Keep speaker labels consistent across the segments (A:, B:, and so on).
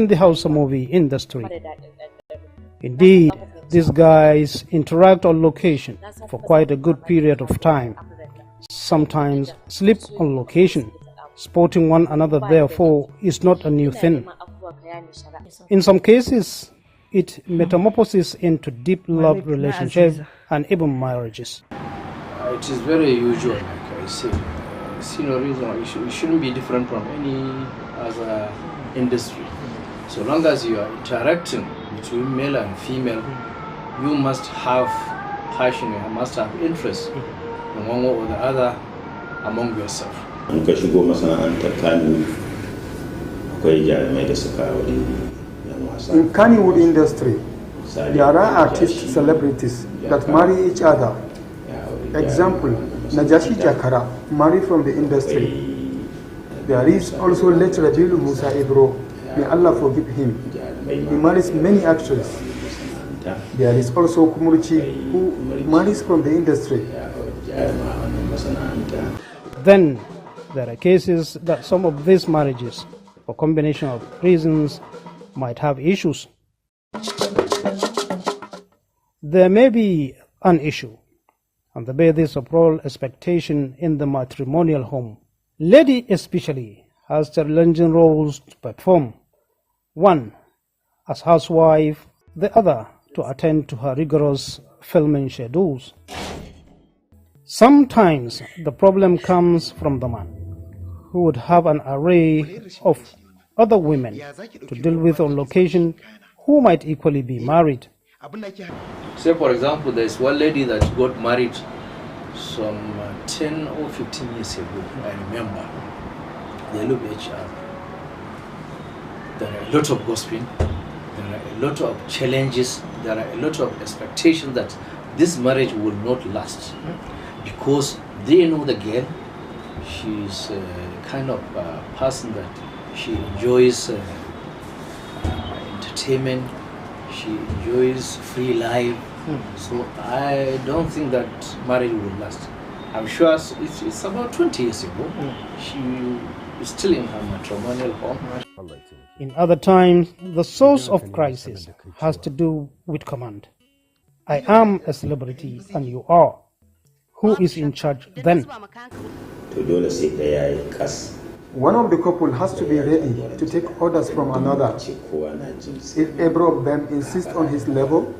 A: in the Hausa movie industry. Indeed, these guys interact on location for quite a good period of time. Sometimes sleep on location. Sporting one another, therefore, is not a new thing. In some cases, it metamorphoses into deep love relationships and even marriages.
B: It is very usual, like I said. See no reason it shouldn't be different from any other industry. So long as you are interacting between male and female, you must have passion, you must have interest in one or the other among yourself.
C: In Kannywood industry, there are artist celebrities that marry each other. Example, Najashi Jakara, married from the industry. There is also late Rabilu Musa Ibro, may Allah forgive him. He marries many actors. There is also Kumurichi, who marries from the industry.
A: Then there are cases that some of these marriages, for combination of reasons, might have issues. There may be an issue on the basis of role expectation in the matrimonial home. Lady especially has challenging roles to perform. One as housewife, the other to attend to her rigorous filming schedules. Sometimes the problem comes from the man, who would have an array of other women to deal with on location who might equally be married.
B: Say for example, there is one lady that got married some 10 or 15 years ago, I remember. They look at each other. There are a lot of gossiping, there are a lot of challenges, there are a lot of expectations that this marriage will not last. Because they know the girl, she's a kind of person that she enjoys entertainment, she enjoys free life. So I don't think that marriage will last. I'm sure it's about 20 years ago. She is still in her matrimonial home.
A: In other times, the source of crisis has to do with command. I am a celebrity and you are. Who is in charge then?
C: One of the couple has to be ready to take orders from another. If either of them insists on his level,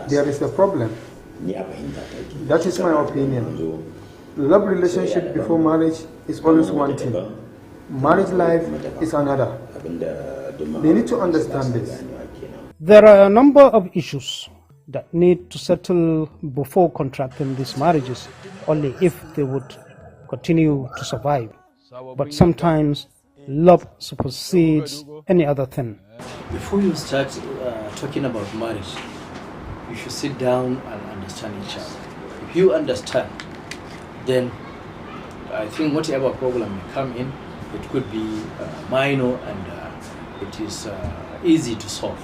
C: there is a problem. That is my opinion. Love relationship before marriage is always one thing. Marriage life is another. They need to understand this.
A: There are a number of issues that need to settle before contracting these marriages, only if they would continue to survive. But sometimes love supersedes any other thing.
B: Before you start talking about marriage, you should sit down and understand each other. If you understand, then I think whatever problem may come in, it could be minor and it is easy to solve.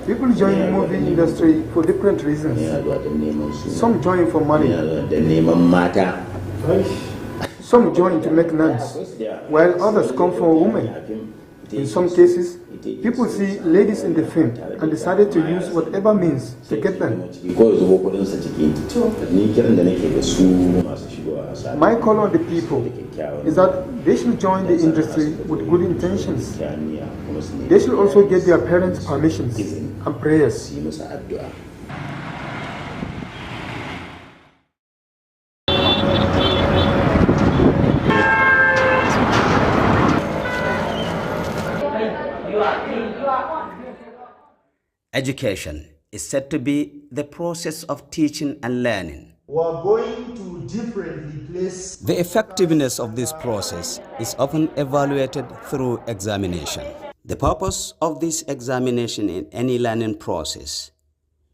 C: People join the movie industry for different reasons. Some join for money. Some join to make nuns, while others come for women. In some cases, people see ladies in the film and decided to use whatever means to get them. My call on the people is that they should join the industry with good intentions. They should also get their parents' permissions and prayers.
D: Education is said to be the process of teaching and learning.
E: We are going to differently place.
D: The effectiveness of this process is often evaluated through examination. The purpose of this examination in any learning process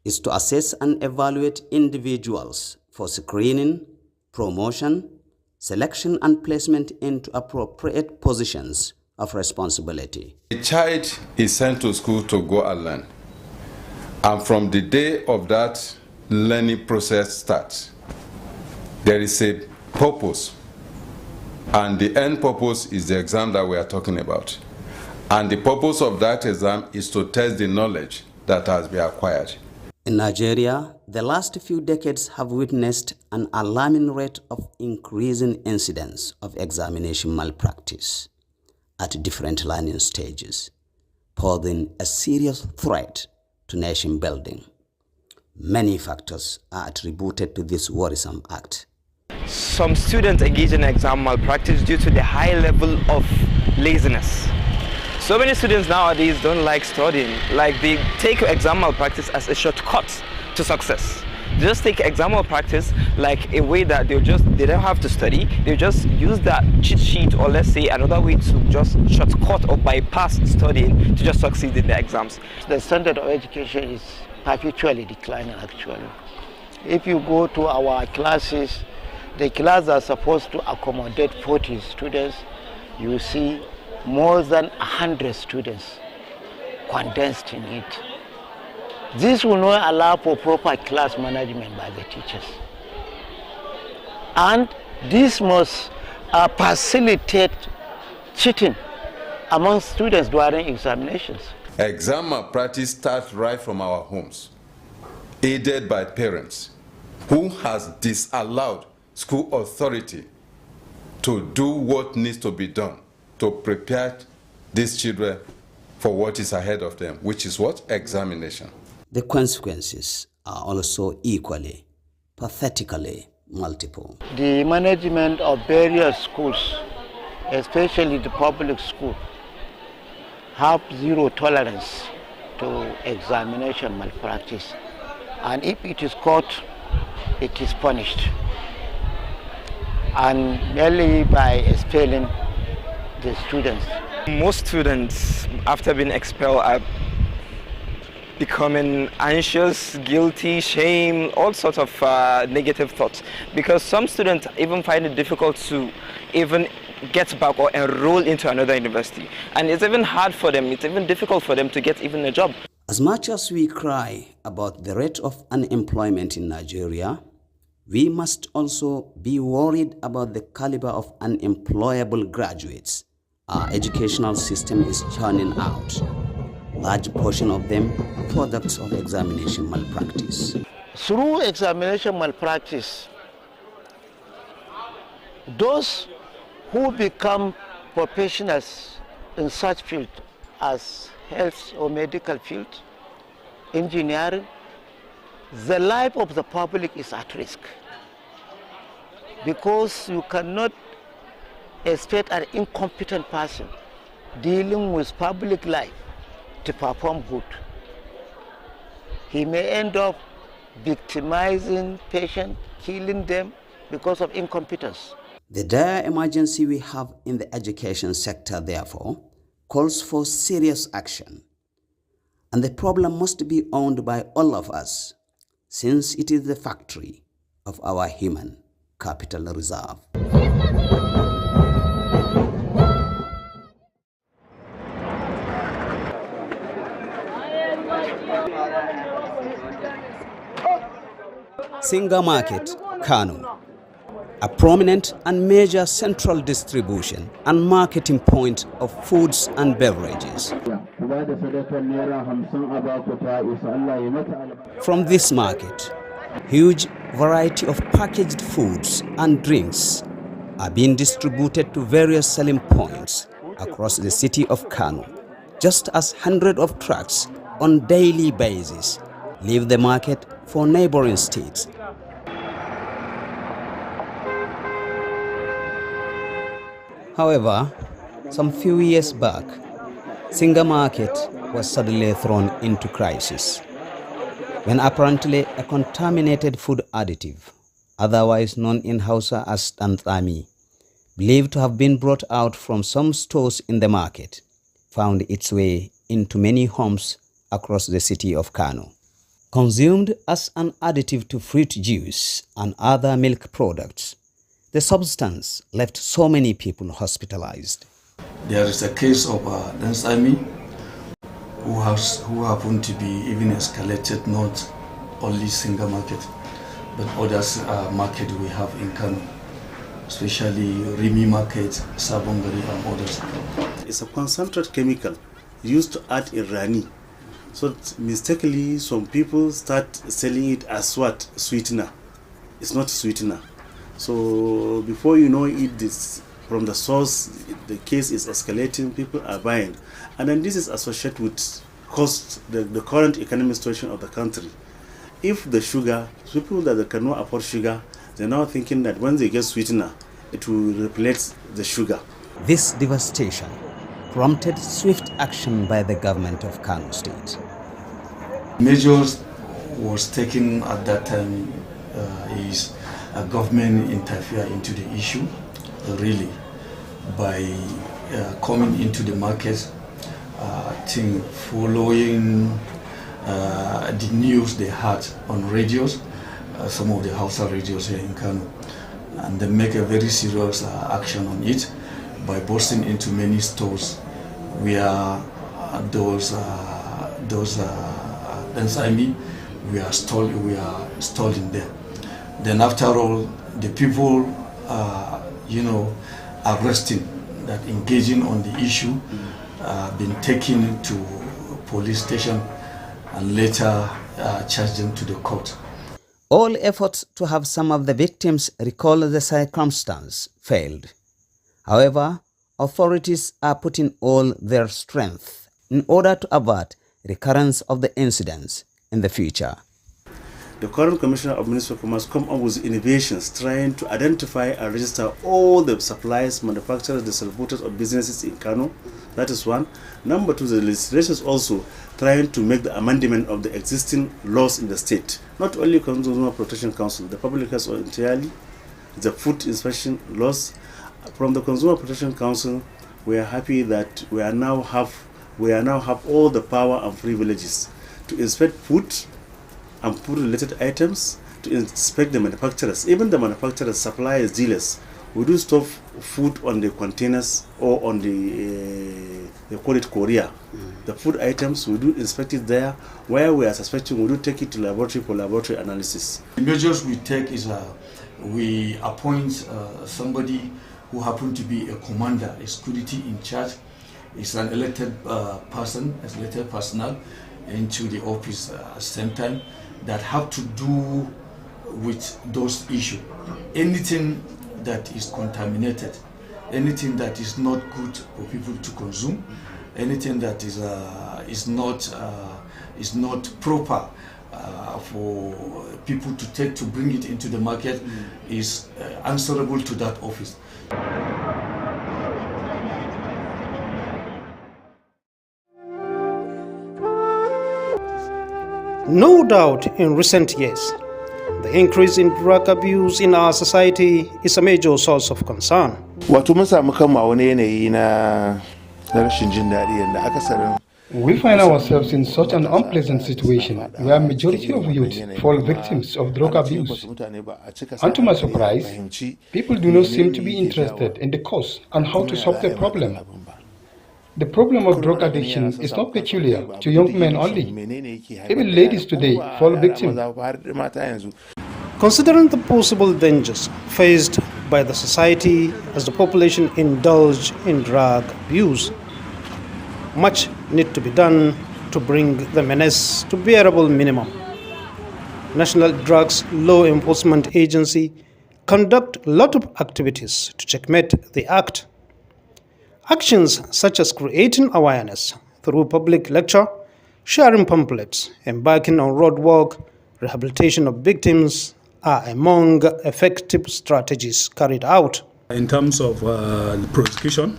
D: is to assess and evaluate individuals for screening, promotion, selection and placement into appropriate positions of responsibility.
F: A child is sent to school to go and learn. And from the day of that learning process starts, there is a purpose And the end purpose is the exam that we are talking about. And the purpose of that exam is to test the knowledge that has been acquired.
D: In Nigeria, the last few decades have witnessed an alarming rate of increasing incidents of examination malpractice at different learning stages, posing a serious threat to nation building. Many factors are attributed to this worrisome act.
G: Some students engage in exam malpractice due to the high level of laziness. So many students nowadays don't like studying, like they take exam malpractice as a shortcut to success. They just take exam malpractice like a way that they don't have to study, they just use that cheat sheet, or let's say another way to just shortcut or bypass studying to just succeed in the exams.
H: The standard of education is perpetually declining actually. If you go to our classes, the classes are supposed to accommodate 40 students, you see more than 100 students condensed in it. This will not allow for proper class management by the teachers. And this must facilitate cheating among students during examinations.
F: Exam malpractice starts right from our homes, aided by parents who has disallowed school authority to do what needs to be done to prepare these children for what is ahead of them, which is what? Examination.
D: The consequences are also equally, pathetically multiple.
H: The management of various schools, especially the public school, have zero tolerance to examination malpractice. And if it is caught, it is punished. And merely by expelling the students.
G: Most students, after being expelled, are becoming anxious, guilty, shame, all sorts of negative thoughts. Because some students even find it difficult to even get back or enroll into another university. And it's even hard for them, it's even difficult for them to get even a job.
D: As much as we cry about the rate of unemployment in Nigeria, we must also be worried about the caliber of unemployable graduates our educational system is churning out. Large portion of them products of examination malpractice.
H: Through examination malpractice, those who become professionals in such field as health or medical field, engineering, the life of the public is at risk, because you cannot expect an incompetent person dealing with public life to perform good. He may end up victimizing patients, killing them because of incompetence.
D: The dire emergency we have in the education sector, therefore, calls for serious action. And the problem must be owned by all of us, since it is the factory of our human capital reserve. Singa Market, Kano, a prominent and major central distribution and marketing point of foods and beverages. From this market, huge variety of packaged foods and drinks are being distributed to various selling points across the city of Kano, just as hundreds of trucks on daily basis leave the market for neighboring states. However, some few years back, Singa Market was suddenly thrown into crisis when apparently a contaminated food additive, otherwise known in Hausa as Nta, believed to have been brought out from some stores in the market, found its way into many homes across the city of Kano. Consumed as an additive to fruit juice and other milk products, the substance left so many people hospitalized.
I: There is a case of Nta who happened to be even escalated not only Singa Market, but others market we have in Kano. especially Rimi Market, Sabongari and others.
J: It's a concentrated chemical used to add in Rani. So mistakenly some people start selling it as what? Sweetener. It's not sweetener. So before you know it, this from the source, the case is escalating, people are buying. And then this is associated with the current economic situation of the country. If the sugar, people that cannot afford sugar, they're now thinking that when they get sweetener, it will replace the sugar.
D: This devastation prompted swift action by the government of Kano State.
I: Measures was taken at that time is a government interfere into the issue, really, by coming into the market, following the news they had on radios, some of the Hausa radios here in Kano, and they make a very serious action on it by bursting into many stores where those enzymes we are stored in there. Then after all, the people arresting that engaging on the issue been taken to police station and later charged them to the court.
D: All efforts to have some of the victims recall the circumstance failed. However, authorities are putting all their strength in order to avert recurrence of the incidents in the future.
J: The current Commissioner of Ministry of Commerce come up with innovations trying to identify and register all the suppliers, manufacturers, distributors of businesses in Kano. That is one. Number two, the legislation is also trying to make the amendment of the existing laws in the state. Not only Consumer Protection Council, the public health entirely, the food inspection laws. From the Consumer Protection Council, we are happy that we now have all the power and privileges to inspect food and food-related items, to inspect the manufacturers, even the manufacturers, suppliers, dealers. We do store food on the containers or on the, they call it courier. The food items, we do inspect it there. Where we are suspecting, we do take it to laboratory for laboratory analysis.
I: The measures we take is we appoint somebody who happen to be a commander, a security in charge. It's an elected person, an elected personnel into the office at the same time that have to do with those issues. Anything that is contaminated, anything that is not good for people to consume, anything that is not proper for people to take to bring it into the market is answerable to that office.
A: No doubt in recent years, the increase in drug abuse in our society is a major source of concern.
C: We find ourselves in such an unpleasant situation where majority of youth fall victims of drug abuse. And to my surprise, people do not seem to be interested in the cause and how to solve the problem. The problem of drug addiction is not peculiar to young men only. Even ladies today fall victim.
A: Considering the possible dangers faced by the society as the population indulge in drug abuse, much needs to be done to bring the menace to bearable minimum. National Drugs Law Enforcement Agency conduct a lot of activities to checkmate the act. Actions such as creating awareness through public lecture, sharing pamphlets, embarking on road work, rehabilitation of victims are among effective strategies carried out.
K: In terms of the prosecution,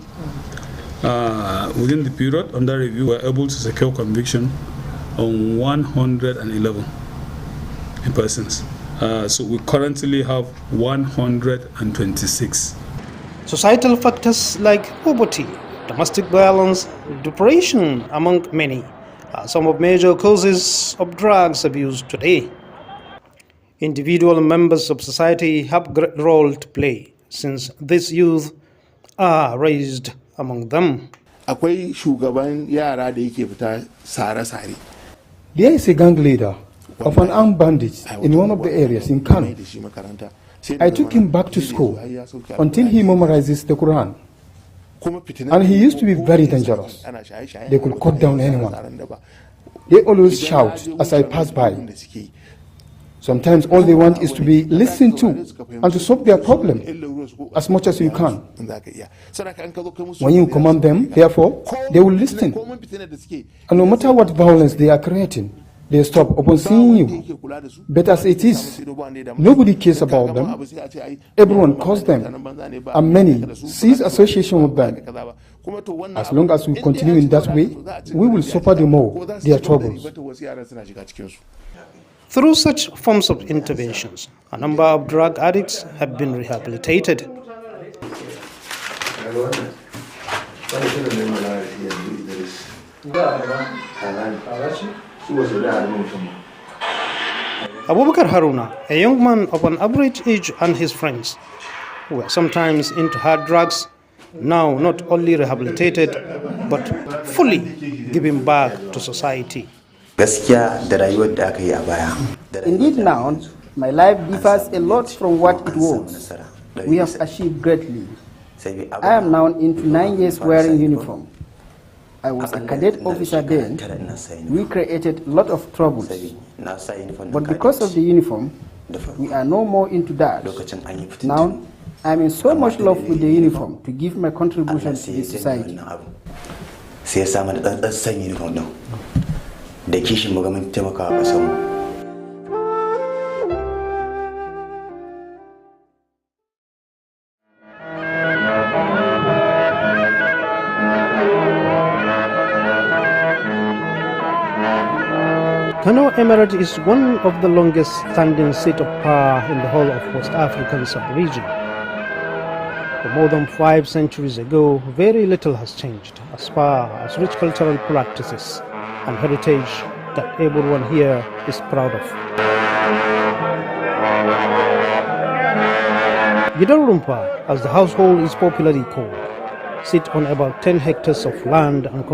K: within the period under review, we were able to secure conviction on 111 persons. So we currently have 126.
A: Societal factors like poverty, domestic violence, depression, among many, are some of major causes of drugs abuse today. Individual members of society have a great role to play since these youth are raised among them.
C: There is a gang leader of an armed bandit in one of the areas in Kano. I took him back to school until he memorizes the Quran. And he used to be very dangerous. They could cut down anyone. They always shout as I pass by. Sometimes all they want is to be listened to and to solve their problem as much as you can. When you command them, therefore, they will listen. And no matter what violence they are creating, they stop upon seeing you. But as it is, nobody cares about them. Everyone calls them, and many cease association with them. As long as we continue in that way, we will suffer the more their troubles.
A: Through such forms of interventions, a number of drug addicts have been rehabilitated. Abubakar Haruna, a young man of an average age, and his friends, who were sometimes into hard drugs, now not only rehabilitated, but fully giving back to society.
L: Indeed now, my life differs a lot from what it was. We have achieved greatly. I am now into 9 years wearing uniform. I was a cadet officer then. We created a lot of troubles. But because of the uniform, we are no more into that. Now, I am in so much love with the uniform to give my contribution to the society.
A: Kano Emirate is one of the longest standing seat of power in the whole of West African sub-region. For more than 5 centuries ago, very little has changed as far as rich cultural practices and heritage that everyone here is proud of. Gidarumpa, as the household is popularly called, sit on about 10 hectares of land and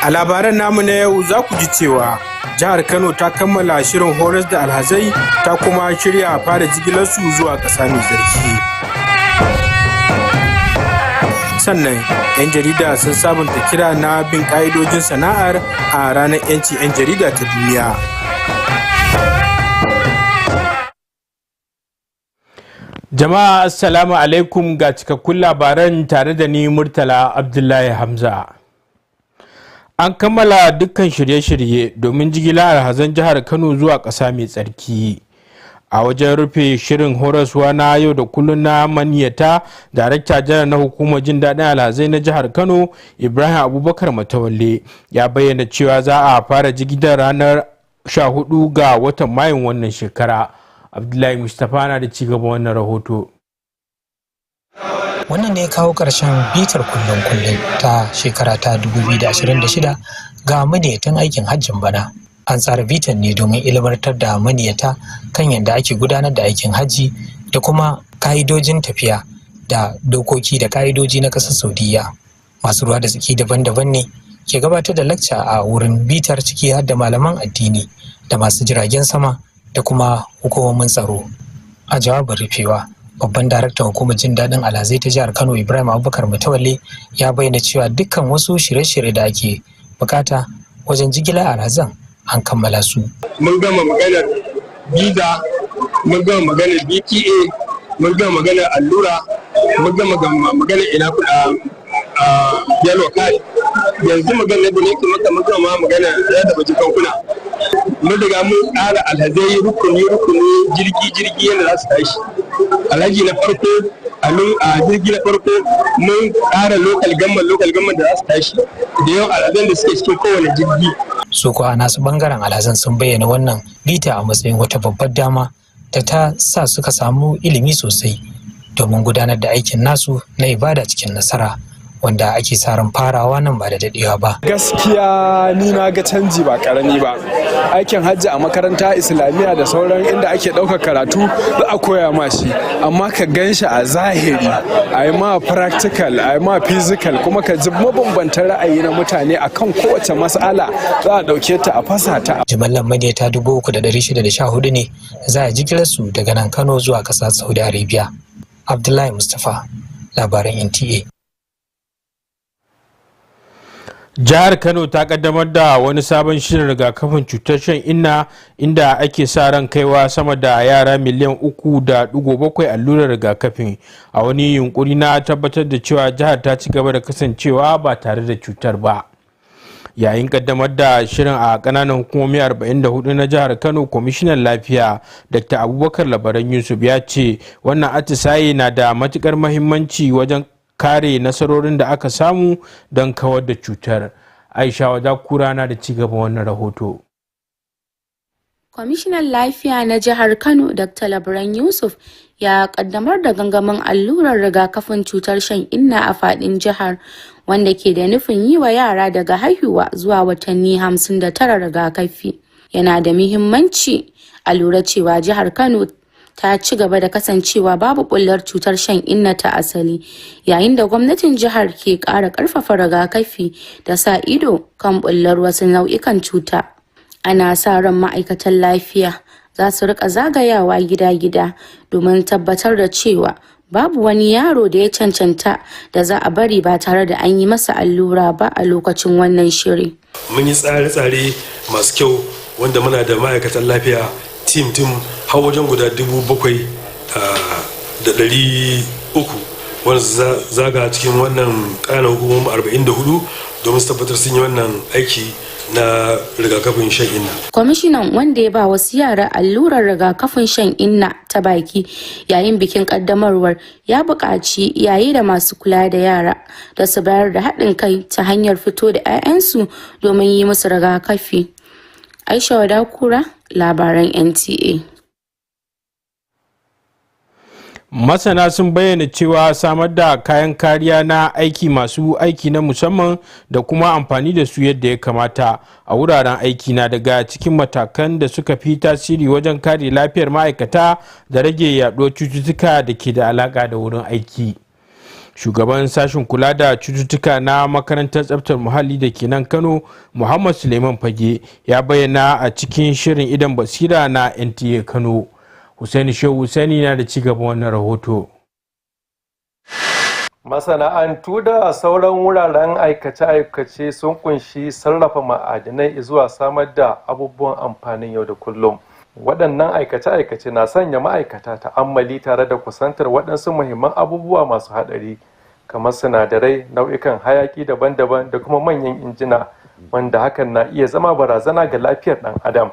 M: A labaran namu na yau za ku ji cewa jihar Kano ta kammala shirin horas da alhazai ta kuma shirya fara jigilarsu zuwa ƙasa mai tsarki. Sannan 'yan jarida sun sabunta kira na bin ƙa'idojin sana'ar a ranar 'yancin 'yan jarida ta duniya. Jama'a assalamu alaikum, ga cikakkun labaran tare da ni Murtala Abdullahi Hamza. An kammala dukkan shirye-shirye domin jigilar alhazan jihar Kano zuwa ƙasa mai tsarki. A wajen rufe shirin horaswa na yau da kullun na maniyata, darakta janar na hukumar jin daɗin alhazai na jihar Kano Ibrahim Abubakar Matawalle ya bayyana cewa za a fara jigilar ranar 14 ga watan Mayun wannan shekara. Abdullahi Mustapha na da cigaba wannan rahoto.
N: Wannan ne kawo ƙarshen bitar kullum ta shekara ta 2026 ga maniyatan aikin hajjin bana. An tsara bitan ne domin ilmantar da maniyata kan yadda ake gudanar da aikin hajji da kuma ka'idojin tafiya da dokoki da ka'idoji na ƙasar Saudiya. Masu ruwa da tsaki daban-daban ne ke gabatar da lacca a wurin bitar, ciki har da malaman addini da masu jiragen sama da kuma hukumomin tsaro. A jawabin rufewa, babban daraktan hukumar jin daɗin alhazai ta jihar Kano Ibrahim Abubakar Matawalle ya bayyana cewa dukkan wasu shirye-shirye da ake bukata wajen jigilar alhazan an kammala su.
M: Mun gama maganar visa, mun gama maganar BTA, mun gama maganar allura, mun gama maganar ina kuɗa yellow card. Yanzu maganar da nake maka mun gama maganar yadda baje kankuna. Mun riga mun tsara alhazai rukuni jirgi yadda za su tashi. Alhaji na farko a jirgi na farko mun tsara local government da za su tashi da yawan alhazan da suke cikin kowane jirgi.
N: Su kuwa nasu bangaren alhazan sun bayyana wannan bita a matsayin wata babbar dama da ta sa suka samu ilimi sosai domin gudanar da aikin nasu na ibada cikin nasara. wanda ake sa ran farawa nan ba da daɗewa ba.
O: Gaskiya ni na ga canji ba karami ba. Aikin hajji a makaranta islamiyya da sauran inda ake ɗaukar karatu za a koya ma shi, amma ka gan shi a zahiri, a yi ma practical, a yi ma physical, kuma ka ji mabambantan ra'ayi na mutane akan kowace mas'ala za a ɗauke ta a fasa ta.
N: Jimallar madiyata 3,614 ne za a jigilar su daga nan Kano zuwa ƙasar Saudi Arabia. Abdullahi Mustapha, labaran NTA.
M: Jihar Kano ta kaddamar da wani sabon shirin rigakafin cutar shan inna, inda ake sa ran kaiwa sama da yara miliyan 3.7 allurar rigakafin, a wani yunkuri na tabbatar da cewa jihar ta ci gaba da kasancewa ba tare da cutar ba. Yayin kaddamar da shirin a kananan hukumomi 44 na jihar Kano, kwamishinan lafiya Dr. Abubakar Labaran Yusuf ya ce wannan atisaye na da matukar mahimmanci wajen kare nasarorin da aka samu don kawar da cutar. Aisha Wadakura na da cigaba wannan rahoto.
P: Kwamishinan lafiya na jihar Kano Dr. Labaran Yusuf ya kaddamar da gangamin allurar rigakafin cutar shan inna a fadin jihar, wanda ke da nufin yi wa yara daga haihuwa zuwa watanni 59 rigakafi. Yana da muhimmanci a lura cewa jihar Kano ta ci gaba da kasancewa babu bullar cutar shan inna ta asali, yayin da gwamnatin jihar ke ƙara ƙarfafa rigakafi da sa ido kan bullar wasu nau'ikan cuta. Ana sa ran ma'aikatan lafiya za su rika zagayawa gida-gida domin tabbatar da cewa babu wani yaro da ya cancanta da za a bari ba tare da an yi masa allura ba a lokacin wannan shiri.
Q: Mun yi tsare-tsare masu kyau wanda muna da ma'aikatan lafiya tim har wajen guda 7,300 wanda zaga cikin wannan ƙananan hukumomi 44 domin su tabbatar sun yi wannan aiki na rigakafin shan inna.
P: Kwamishinan, wanda ya ba wasu yara allurar rigakafin shan inna ta baki yayin bikin kaddamarwar, ya buƙaci iyaye da masu kula da yara da su bayar da haɗin kai ta hanyar fito da 'ya'yansu domin yi musu rigakafi. Aisha Wadakura, labaran NTA.
M: Masana sun bayyana cewa samar da kayan kariya na aiki masu aiki na musamman da kuma amfani da su yadda ya kamata a wuraren aiki na daga cikin matakan da suka fi tasiri wajen kare lafiyar ma'aikata da rage yaduwar cututtuka da ke da alaka da wurin aiki. Shugaban sashen kula da cututtuka na makarantar tsaftar muhalli da ke nan Kano, Muhammad Suleiman Fage, ya bayyana a cikin shirin Idan Basira na NTA Kano. Husaini Shehu Husaini na da cigaban wannan rahoto.
R: Masana'antu da sauran wuraren aikace-aikace sun kunshi sarrafa ma'adinai zuwa samar da abubuwan amfanin yau da kullum. Waɗannan aikace-aikace na sanya ma'aikata ta'ammali tare da kusantar waɗansu muhimman abubuwa masu haɗari, kamar sinadarai, nau'ikan hayaƙi daban-daban da kuma manyan injina, wanda hakan na iya zama barazana ga lafiyar ɗan adam.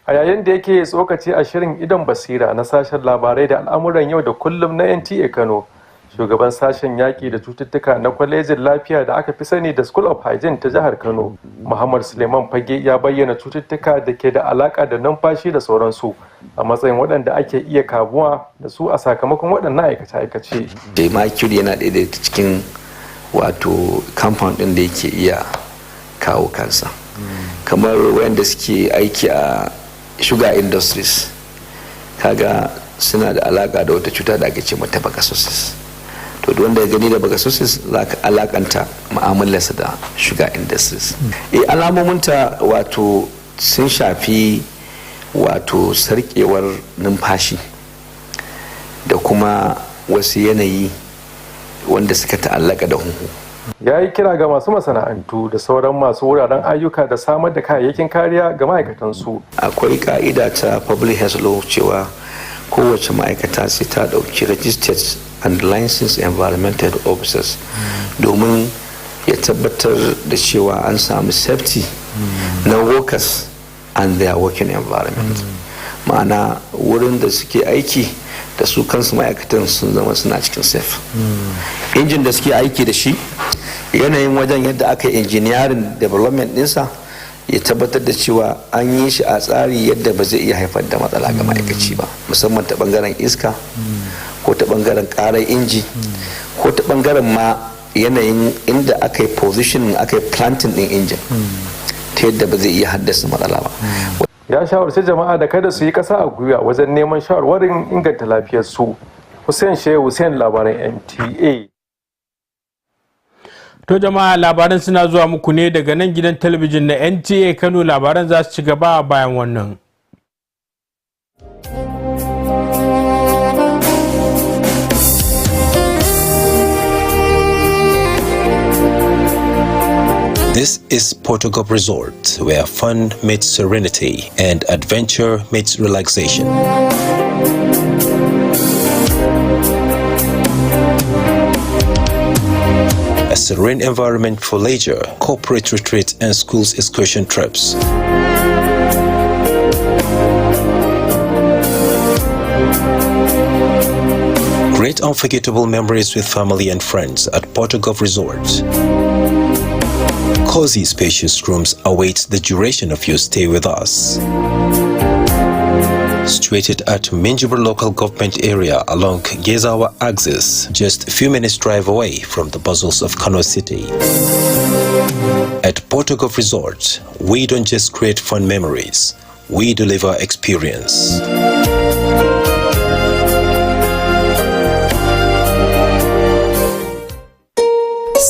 R: A yayin da yake tsokaci a shirin Idon Basira na sashen labarai da al'amuran yau da kullum na NTA Kano, shugaban sashen yaƙi da cututtuka na kwalejin lafiya da aka fi sani da School of Hygiene ta jihar Kano, Muhammad Suleiman Fage, ya bayyana cututtuka da ke da alaƙa da numfashi da sauransu a matsayin waɗanda ake iya kamuwa da su a sakamakon waɗannan aikace-aikace.
S: Mercury yana ɗaya daga cikin wato compound ɗin da yake iya kawo kansa, kamar wanda suke aiki a sugar industries, kaga suna da alaka da wata cuta da ake ce mata bagasosis. To wanda ya gani da bagasosis za ka alakanta mu'amalarsa da sugar industries. Alamominta wato sun shafi wato sarkewar numfashi da kuma wasu yanayi wanda suka ta'allaka da huhu.
R: Ya yi kira ga masu masana'antu da sauran masu wuraren ayyuka da samar da kayayyakin kariya ga ma'aikatansu.
S: Akwai ka'ida ta public health law cewa kowace ma'aikata sai ta ɗauki registered and licensed environmental officers domin ya tabbatar da cewa an samu safety na workers and their working environment. Ma'ana wurin da suke aiki da su kansu ma'aikatan sun zama suna cikin safe. Injin da suke aiki da shi, yanayin wajen yadda aka yi engineering development ɗinsa ya tabbatar da cewa an yi shi a tsari yadda ba zai iya haifar da matsala ga ma'aikaci ba, musamman ta bangaren iska ko ta bangaren karar inji ko ta bangaren ma yanayin inda aka yi positioning aka yi planting din injin ta yadda ba zai iya haddasa matsala ba.
R: Ya shawarci jama'a da kada su yi kasa a gwiwa wajen neman shawarwarin inganta lafiyar su. Hussein Shehu, Hussein Labaran NTA.
M: To jama'a, labaran suna zuwa muku ne daga nan gidan talabijin na NTA Kano. Labaran za su ci gaba bayan wannan.
T: This is Portugal Resort, where fun meets serenity and adventure meets relaxation. A serene environment for leisure, corporate retreats, and schools excursion trips. Great unforgettable memories with family and friends at Portugal Resort. Cozy, spacious rooms await the duration of your stay with us. Situated at Minjibur local government area along Gezawa axis, just a few minutes drive away from the bustles of Kano City. At Portugal Resort, we don't just create fun memories, we deliver experience.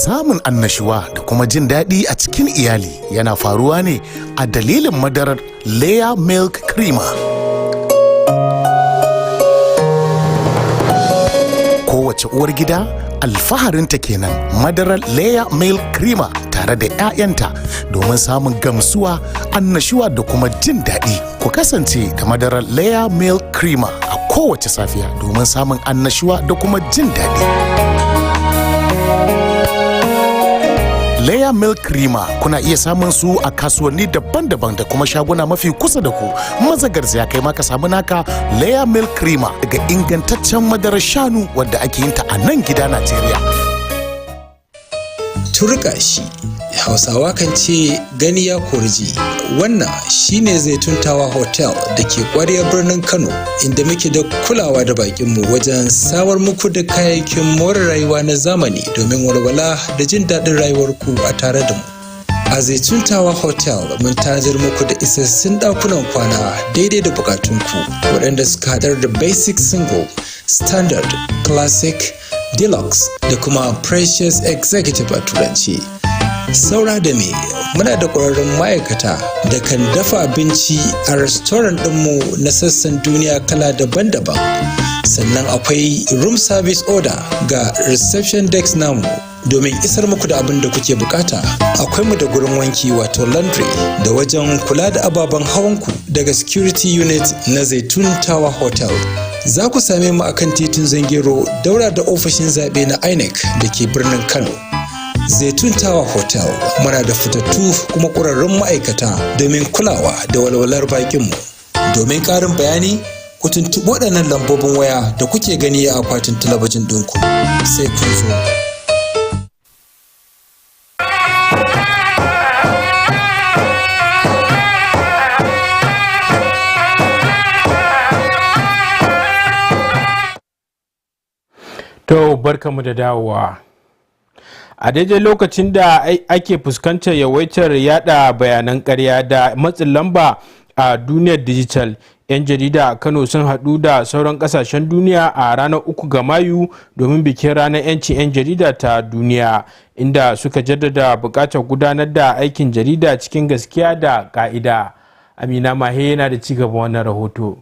U: Samun annashuwa da kuma jin daɗi a cikin iyali yana faruwa ne a dalilin madarar Leia Milk Creamer. Kowace uwar gida alfaharinta kenan madarar Leia Milk Creamer tare da 'ya'yanta domin samun gamsuwa, annashuwa da kuma jin daɗi. Ku kasance da madarar Leia Milk Creamer a kowace safiya domin samun annashuwa da kuma jin daɗi. Leia Milk Creamer kuna iya samun su a kasuwanni daban-daban da kuma shaguna mafi kusa da ku. Maza garzaya kai ma ka samu naka Leia Milk Creamer daga ingantaccen madarar shanu wadda ake yin ta a nan gida Najeriya.
V: Turka shi, Hausawa kan ce gani ya korji. Wannan shine Zaitun Tower Hotel da ke ƙwaryar birnin Kano, inda muke da kulawa da bakinmu wajen samar muku da kayayyakin more rayuwa na zamani domin walwala da jin daɗin rayuwarku a tare da mu. A Zaitun Tower Hotel mun tanadar muku da isassun ɗakunan kwana daidai da bukatunku, waɗanda suka haɗar da basic single, standard, classic, deluxe da kuma precious executive a turanci. Saura da me, muna da ƙwararrun ma'aikata da kan dafa abinci a restaurant ɗinmu na sassan duniya kala daban-daban. Sannan akwai room service order ga reception desk namu domin isar muku da abin da kuke bukata. Akwai mu da gurin wanki wato laundry da wajen kula da ababen hawanku daga security unit na Zaitun Tower Hotel. Za ku same mu akan titin Zangero daura da ofishin zaɓe na INEC da ke birnin Kano. Zaitun Tower Hotel muna da fitattu kuma ƙwararrun ma'aikata domin kulawa da walwalar bakinmu. Domin ƙarin bayani, ku tuntuɓi waɗannan lambobin waya da kuke gani a akwatin talabijin ɗinku. Sai kun zo.
M: To barkamu da dawowa. A daidai lokacin da ake fuskantar yawaitar yada bayanan ƙarya da matsin lamba a duniyar digital, 'yan jarida a Kano sun haɗu da sauran ƙasashen duniya a ranar 3 ga Mayu domin bikin ranar 'yancin 'yan jarida ta duniya, inda suka jaddada buƙatar gudanar da aikin jarida cikin gaskiya da ƙa'ida. Amina Mahe yana da cigaban wannan rahoto.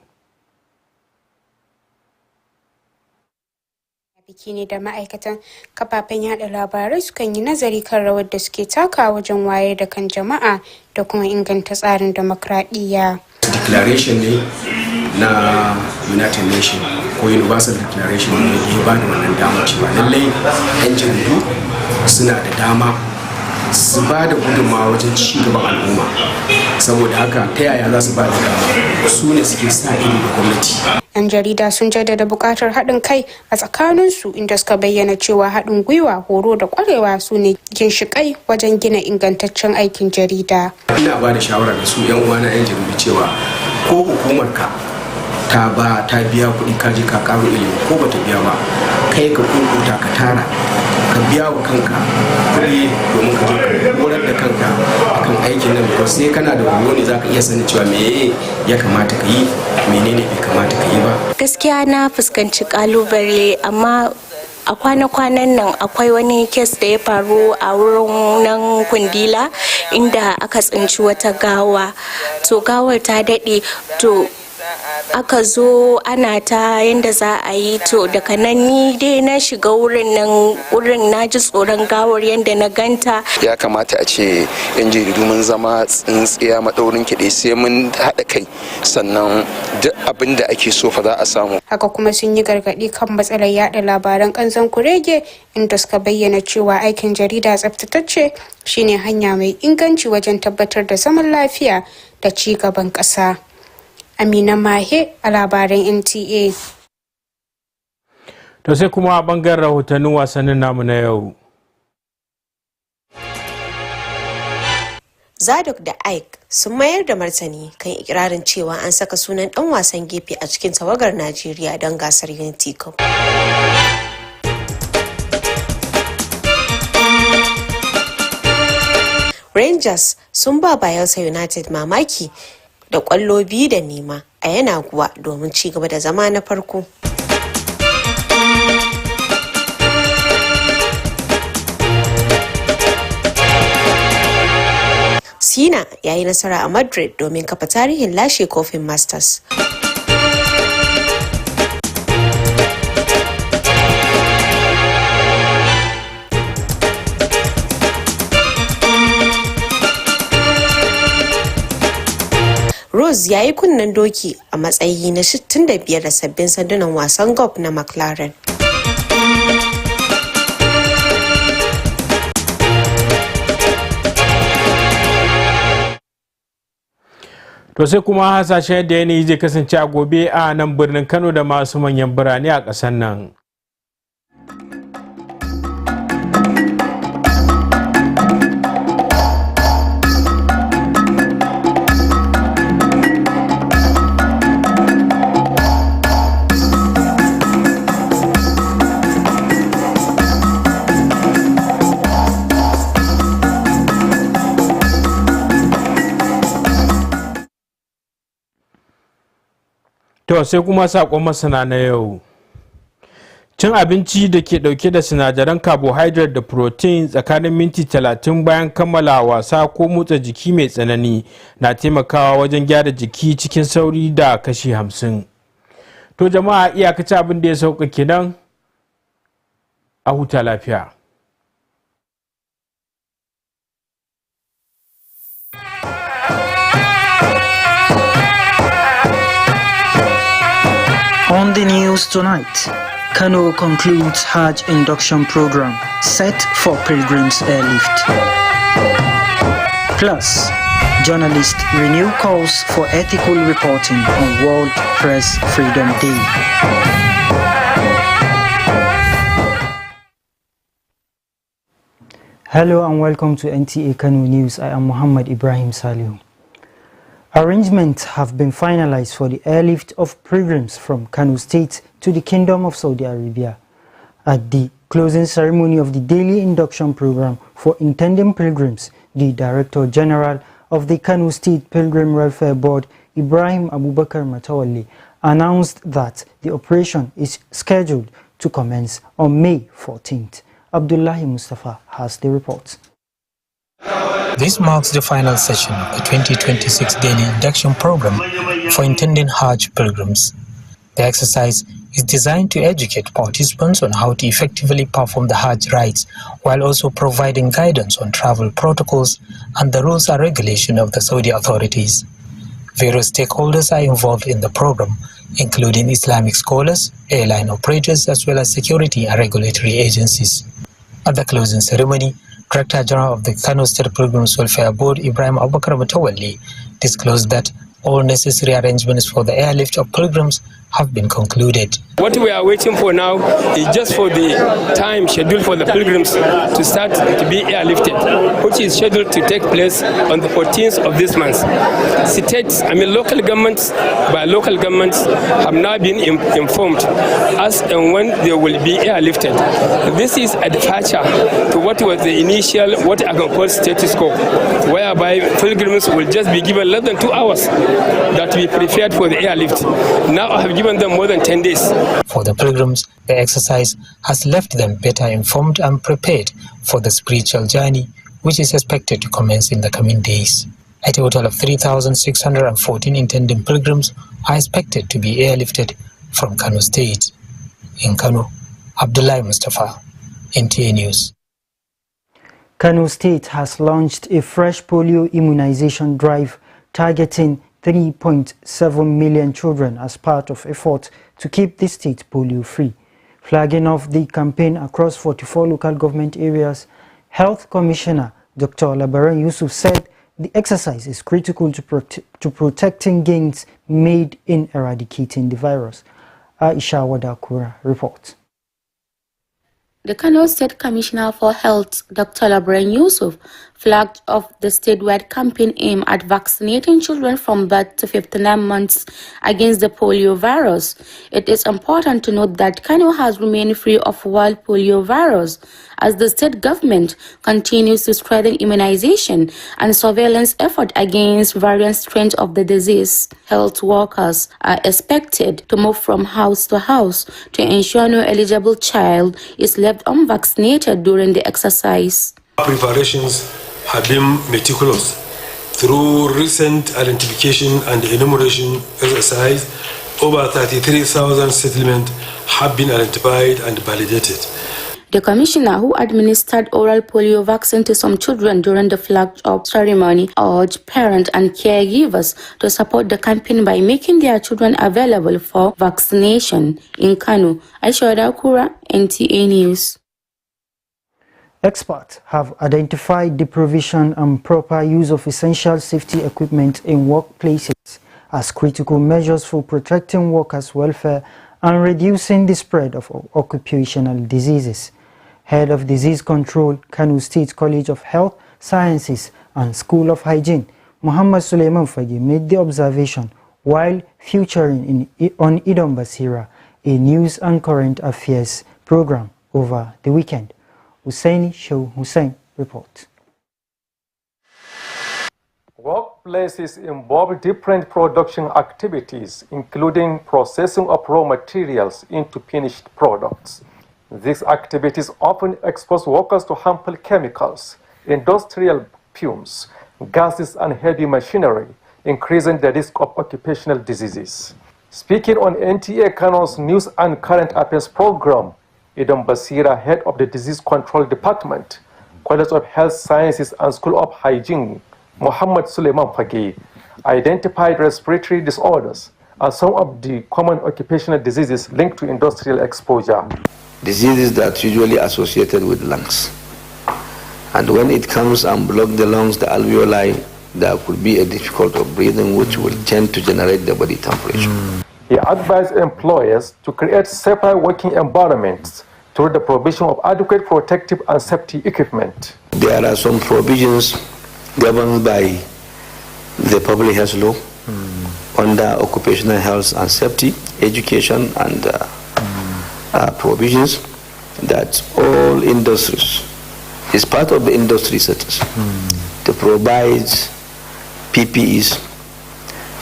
W: Biki ne da ma'aikatan kafafen yada labarai sukan yi nazari kan rawar da suke taka wajen wayar da kan jama'a da kuma inganta tsarin demokradiyya.
X: Declaration ne na United Nations ko Universal Declaration ne ya ba da wannan damar cewa lallai 'yan jaridu suna da dama su ba da gudunmawa wajen ci gaban al'umma. Saboda haka ta yaya za su ba da dama, su ne suke sa ido da gwamnati.
W: 'Yan jarida sun jaddada buƙatar haɗin kai a tsakaninsu, inda suka bayyana cewa haɗin gwiwa, horo da ƙwarewa su ne ginshiƙai wajen gina ingantaccen aikin jarida.
X: Ina ba da shawara da su 'yan uwana 'yan jaridu cewa ko hukumar ka ta biya kuɗi ka je ka ƙaro ilimi ko bata biya ba, kai ka kukuta ka tara ka biya wa kanka kuɗi domin ka je ka horar da kanka akan aikin nan, because sai kana da horo ne zaka iya sanin cewa me ya kamata ka yi, menene bai kamata ka yi ba.
B: Gaskiya na fuskanci kalubale, amma a kwana-kwanan nan akwai wani kes da ya faru a wurin nan Kundila inda aka tsinci wata gawa, to gawar ta daɗe, to aka zo ana ta yanda za a yi, to daga nan ni dai na shiga wurin na ji tsoron gawar yanda na ganta.
E: Ya kamata a ce yan jaridu mun zama tsintsiya maɗaurin kiɗe, sai mun haɗa kai sannan duk abin da ake so fa za a samu.
W: Haka kuma sun yi gargaɗi kan matsalar yada labaran kanzon kurege, inda suka bayyana cewa aikin jarida tsaftatacce shine hanya mai inganci wajen tabbatar da zaman lafiya da ci gaban ƙasa. Amina Mahe a labaran NTA.
M: To sai kuma a bangaren rahotannin wasannin namu na yau.
F: Zadok da Ike sun mayar da martani kan ikirarin cewa an saka sunan dan wasan gefe a cikin tawagar Najeriya don gasar Unity Cup. Rangers sun ba Bayelsa United mamaki da kwallo 2-0 a Yanaguwa domin ci gaba da zama na farko. Sina ya yi nasara a Madrid domin kafa tarihin lashe kofin Masters. Rose ya yi kunnen doki a matsayi na 65 da sabbin sandunan wasan golf na McLaren.
M: To sai kuma hasashen yadda yanayi zai kasance a gobe a nan birnin Kano da masu manyan birane a ƙasar nan. To sai kuma sakon masana na yau. Cin abinci da ke dauke da sinadaran carbohydrate da protein tsakanin minti 30 bayan kammala wasa ko motsa jiki mai tsanani na taimakawa wajen gyara jiki cikin sauri da kashi 50. To jama'a iyakaci abin da ya sauka kenan, a huta lafiya.
G: On the news tonight, Kano concludes Hajj induction program set for pilgrims airlift. Plus, journalists renew calls for ethical reporting on World Press Freedom Day.
Y: Hello and welcome to NTA Kano News. I am Muhammad Ibrahim Salihu. Arrangements have been finalized for the airlift of pilgrims from Kano State to the Kingdom of Saudi Arabia. At the closing ceremony of the daily induction program for intending pilgrims, the Director General of the Kano State Pilgrim Welfare Board, Ibrahim Abubakar Matawalli, announced that the operation is scheduled to commence on May 14th. Abdullahi Mustafa has the report.
N: This marks the final session of the 2026 daily induction program for intending Hajj pilgrims. The exercise is designed to educate participants on how to effectively perform the Hajj rites, while also providing guidance on travel protocols and the rules and regulation of the Saudi authorities. Various stakeholders are involved in the program, including Islamic scholars, airline operators, as well as security and regulatory agencies. At the closing ceremony, Director General of the Kano State Pilgrims Welfare Board, Ibrahim Abubakar Matawalli, disclosed that all necessary arrangements for the airlift of pilgrims have been concluded.
D: What we are waiting for now is just for the time scheduled for the pilgrims to start to be airlifted, which is scheduled to take place on the 14th of this month. Local governments have now been informed as and when they will be airlifted. This is a departure to what was the initial, what I can call status quo, whereby pilgrims will just be given less than 2 hours that to be prepared for the airlift. Now I have given them more than 10 days.
N: For the pilgrims, the exercise has left them better informed and prepared for the spiritual journey, which is expected to commence in the coming days. A total of 3,614 intending pilgrims are expected to be airlifted from Kano State. In Kano, Abdullahi Mustafa, NTA News.
Y: Kano State has launched a fresh polio immunization drive targeting 3.7 million children as part of efforts to keep the state polio-free. Flagging off the campaign across 44 local government areas, Health Commissioner Dr. Labaran Yusuf said the exercise is critical to protecting gains made in eradicating the virus. Aisha Wadakura reports.
P: The Kano State Commissioner for Health, Dr. Labaran Yusuf, flagged off the statewide campaign aimed at vaccinating children from birth to 59 months against the polio virus. It is important to note that Kano has remained free of wild polio virus as the state government continues to strengthen immunization and surveillance effort against variant strains of the disease. Health workers are expected to move from house to house to ensure no eligible child is left unvaccinated during the exercise.
Q: Preparations have been meticulous. Through recent identification and enumeration exercise, over 33,000 settlements have been identified and validated.
P: The commissioner, who administered oral polio vaccine to some children during the flag-off ceremony, urged parents and caregivers to support the campaign by making their children available for vaccination. In Kano, Aisha Wadakura, NTA News.
Y: Experts have identified the provision and proper use of essential safety equipment in workplaces as critical measures for protecting workers' welfare and reducing the spread of occupational diseases. Head of Disease Control, Kano State College of Health Sciences and School of Hygiene, Muhammad Suleiman Fagi, made the observation while featuring on Idom Basira, a news and current affairs program over the weekend. Husseini Show Hussein reports.
R: Workplaces involve different production activities, including processing of raw materials into finished products. These activities often expose workers to harmful chemicals, industrial fumes, gases, and heavy machinery, increasing the risk of occupational diseases. Speaking on NTA Kano's News and Current Affairs program, Idom Basira, head of the Disease Control Department, College of Health Sciences and School of Hygiene, Muhammad Suleiman Fagi, identified respiratory disorders as some of the common occupational diseases linked to industrial exposure.
S: Diseases that usually associated with lungs. And when it comes and block the lungs, the alveoli, there could be a difficulty of breathing, which will tend to generate the body temperature.
R: He advised employers to create safer working environments through the provision of adequate protective and safety equipment.
S: There are some provisions governed by the public health law under occupational health and safety, education, and provisions that all industries, is part of the industry settings, to provide PPEs,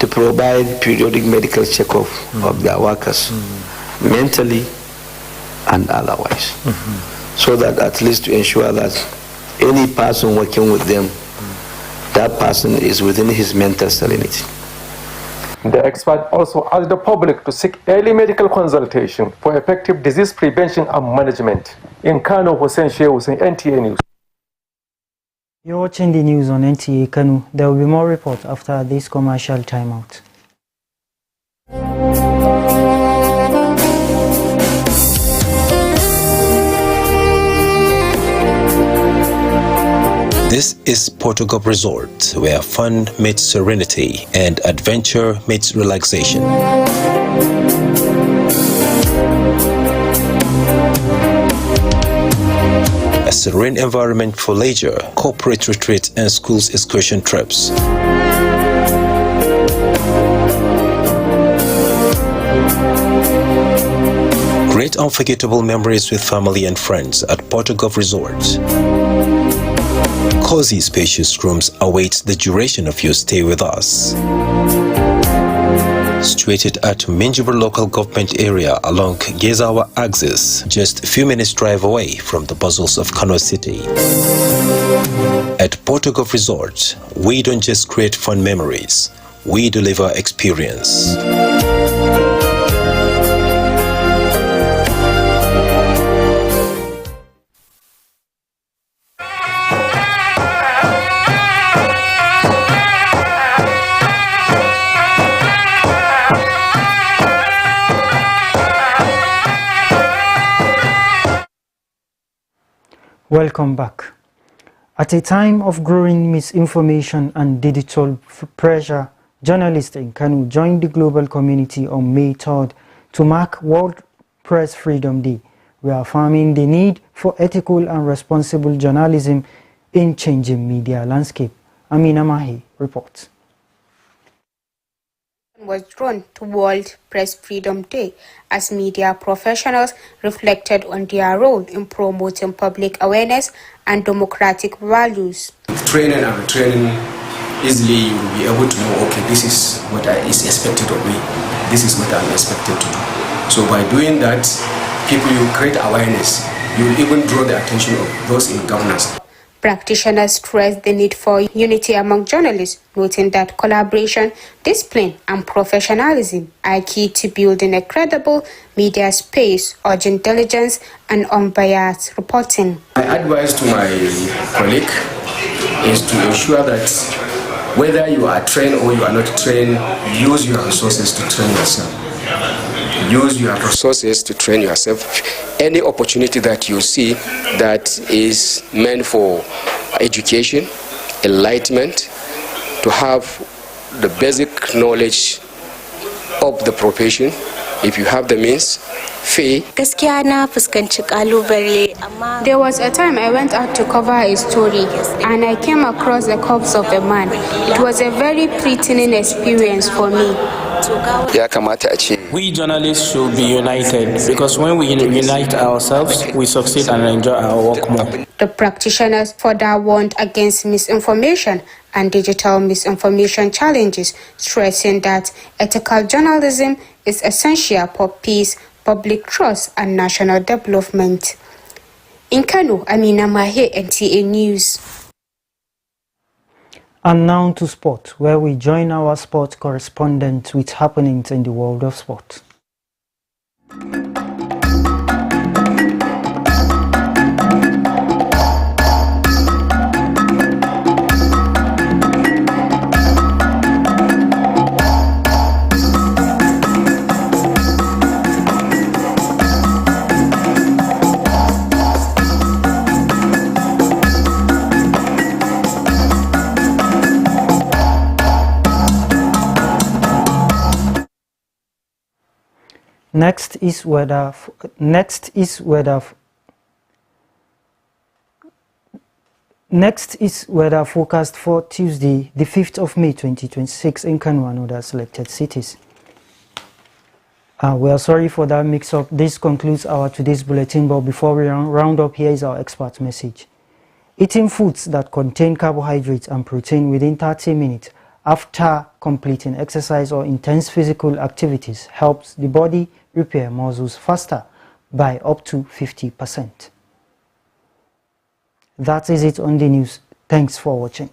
S: to provide periodic medical checkup of their workers, mentally and otherwise, so that at least to ensure that any person working with them, that person is within his mental serenity.
R: The expert also asked the public to seek early medical consultation for effective disease prevention and management. In Kano, Hussein Sheikh Hussein, NTA News.
Y: You're watching the news on NTA Kano. There will be more reports after this commercial timeout.
T: This is Portugal Resort, where fun meets serenity and adventure meets relaxation. serene environment for leisure, corporate retreats, and schools excursion trips. Great unforgettable memories with family and friends at Portugal Resort. Cozy, spacious rooms await the duration of your stay with us. Situated at Minjibur local government area along Gezawa axis, just a few minutes drive away from the bustles of Kano City. At Portugal Resort, we don't just create fun memories, we deliver experience.
Y: Welcome back. At a time of growing misinformation and digital pressure, journalists in Kano joined the global community on May 3rd to mark World Press Freedom Day, reaffirming the need for ethical and responsible journalism in changing media landscape. Amina Mahi reports.
W: Was drawn to World Press Freedom Day as media professionals reflected on their role in promoting public awareness and democratic values.
X: Training and retraining, easily you will be able to know, okay, this is what is expected of me, this is what I'm expected to do. So by doing that, people, you create awareness, you will even draw the attention of those in governance.
W: Practitioners stress the need for unity among journalists, noting that collaboration, discipline, and professionalism are key to building a credible media space, urging diligence and unbiased reporting.
X: My advice to my colleague is to ensure that whether you are trained or you are not trained, use your resources to train yourself. Use your resources to train yourself. Any opportunity that you see that is meant for education, enlightenment, to have the basic knowledge of the profession, if you have the means, fee.
B: There
W: was a time I went out to cover a story and I came across the corpse of a man. It was a very threatening experience for me.
C: We journalists should be united because when we unite ourselves, we succeed and enjoy our work more.
W: The practitioners further warned against misinformation and digital misinformation challenges, stressing that ethical journalism is essential for peace, public trust, and national development. In Kano, Amina Mahe, NTA News.
Y: And now to sport, where we join our sport correspondent with happenings in the world of sport. Next is weather forecast for Tuesday, the 5th of May 2026 in Kano and other selected cities. We are sorry for that mix-up. This concludes our today's bulletin, but before we round up, here is our expert message. Eating foods that contain carbohydrates and protein within 30 minutes after completing exercise or intense physical activities helps the body repair muscles faster by up to 50%. That is it on the news. Thanks for watching.